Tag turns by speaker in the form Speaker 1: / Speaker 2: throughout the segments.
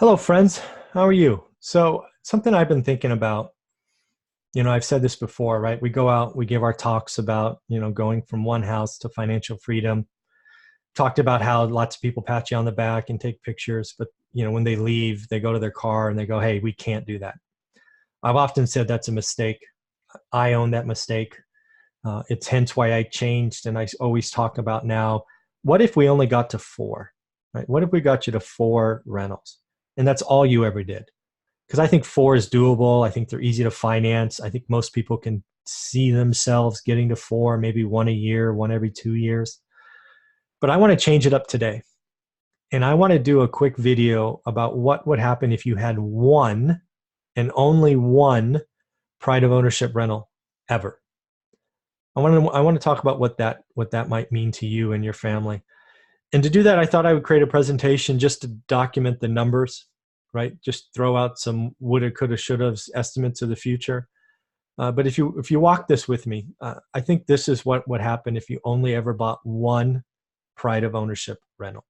Speaker 1: Hello, friends. How are you? So, something I've been thinking about, I've said this before, right? We go out, we give our talks about, going from one house to financial freedom. Talked about how lots of people pat you on the back and take pictures, but, when they leave, they go to their car and they go, hey, we can't do that. I've often said that's a mistake. I own that mistake. It's hence why I changed. And I always talk about now, what if we only got to four, right? What if we got you to four rentals? And that's all you ever did? Because I think four is doable. I think they're easy to finance. I think most people can see themselves getting to four, maybe one a year, one every 2 years. But I want to change it up today. And I want to do a quick video about what would happen if you had one and only one pride of ownership rental ever. I want to talk about what that might mean to you and your family. And to do that, I thought I would create a presentation just to document the numbers, right? Just throw out some woulda, coulda, shoulda estimates of the future. But if you walk this with me, I think this is what would happen if you only ever bought one pride of ownership rental.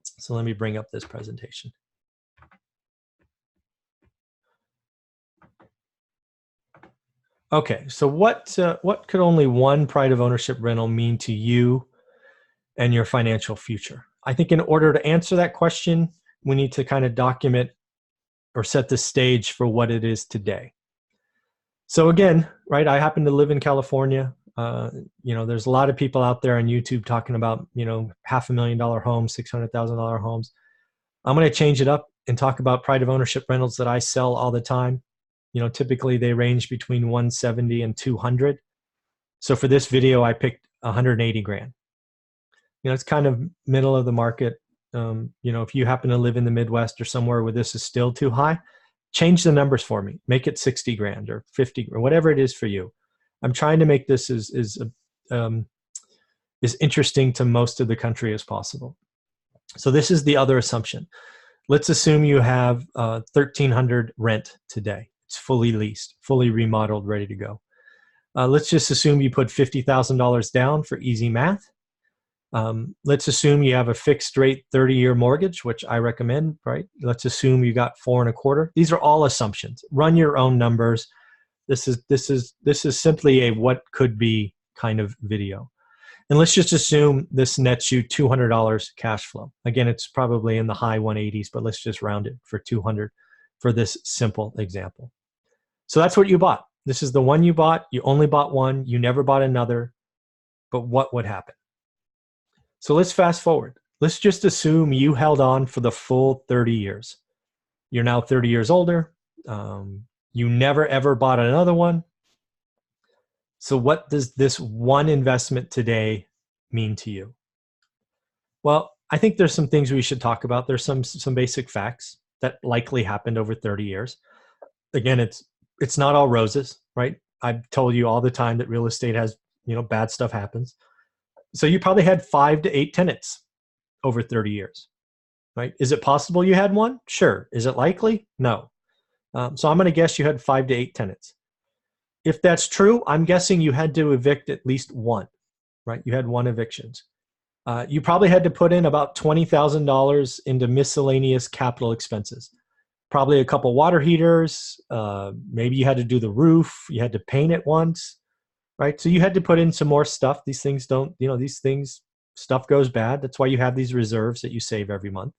Speaker 1: So let me bring up this presentation. Okay, so what could only one pride of ownership rental mean to you and your financial future? I think in order to answer that question, we need to kind of document or set the stage for what it is today. So again, right, I happen to live in California. There's a lot of people out there on YouTube talking about, $500,000 homes, $600,000 homes. I'm going to change it up and talk about pride of ownership rentals that I sell all the time. Typically they range between 170 and 200. So for this video, I picked 180 grand. It's kind of middle of the market. If you happen to live in the Midwest or somewhere where this is still too high, change the numbers for me. Make it 60 grand or 50 or whatever it is for you. I'm trying to make this as interesting to most of the country as possible. So this is the other assumption. Let's assume you have 1,300 rent today. It's fully leased, fully remodeled, ready to go. Let's just assume you put $50,000 down for easy math. Let's assume you have a fixed rate 30-year mortgage, which I recommend, right? Let's assume you got 4.25. These are all assumptions. Run your own numbers. This is simply a what could be kind of video. And let's just assume this nets you $200 cash flow. Again, it's probably in the high 180s, but let's just round it for 200 for this simple example. So that's what you bought. This is the one you bought. You only bought one. You never bought another. But what would happen? So let's fast forward. Let's just assume you held on for the full 30 years. You're now 30 years older. You never ever bought another one. So what does this one investment today mean to you? Well, I think there's some things we should talk about. There's some basic facts that likely happened over 30 years. Again, it's not all roses, right? I've told you all the time that real estate has, bad stuff happens. So you probably had 5 to 8 tenants over 30 years, right? Is it possible you had one? Sure. Is it likely? No. So I'm going to guess you had 5 to 8 tenants. If that's true, I'm guessing you had to evict at least one, right? You had one evictions. You probably had to put in about $20,000 into miscellaneous capital expenses. Probably a couple water heaters. Maybe you had to do the roof. You had to paint it once, right? So you had to put in some more stuff. These things don't, stuff goes bad. That's why you have these reserves that you save every month.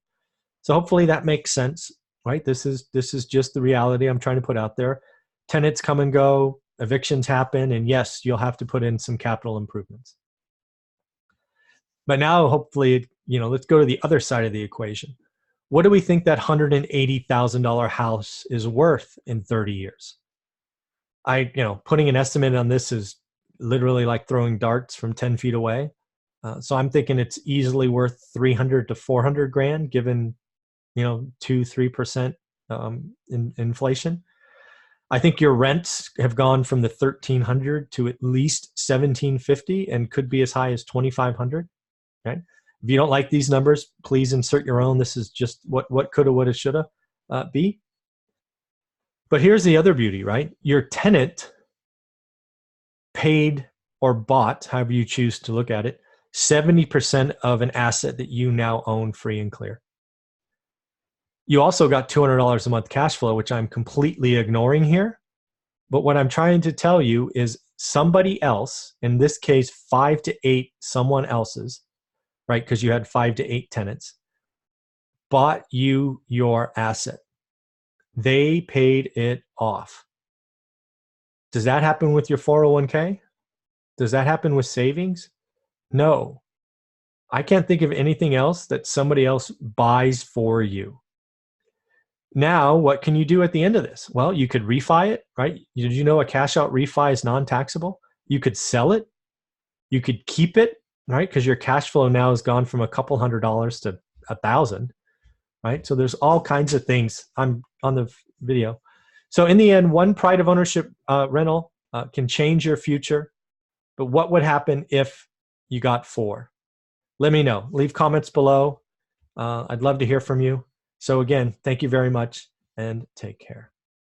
Speaker 1: So hopefully that makes sense, right? This is just the reality I'm trying to put out there. Tenants come and go, evictions happen, and yes, you'll have to put in some capital improvements. But now hopefully, let's go to the other side of the equation. What do we think that $180,000 house is worth in 30 years? Putting an estimate on this is literally like throwing darts from 10 feet away. So I'm thinking it's easily worth 300 to 400 grand, given, 2-3% in inflation. I think your rents have gone from the 1,300 to at least 1,750 and could be as high as 2,500. Right? If you don't like these numbers, please insert your own. This is just what coulda, woulda, shoulda be. But here's the other beauty, right? Your tenant paid or bought, however you choose to look at it, 70% of an asset that you now own free and clear. You also got $200 a month cash flow, which I'm completely ignoring here. But what I'm trying to tell you is somebody else, in this case, 5 to 8 someone else's, right? Because you had 5 to 8 tenants, bought you your asset. They paid it off. Does that happen with your 401k? Does that happen with savings? No. I can't think of anything else that somebody else buys for you. Now, what can you do at the end of this? Well, you could refi it, right? Did you know a cash out refi is non-taxable? You could sell it. You could keep it, right? Because your cash flow now has gone from a couple $100s to $1,000, right? So there's all kinds of things. I'm on the video. So in the end, one pride of ownership rental can change your future. But what would happen if you got 4? Let me know. Leave comments below. I'd love to hear from you. So again, thank you very much and take care.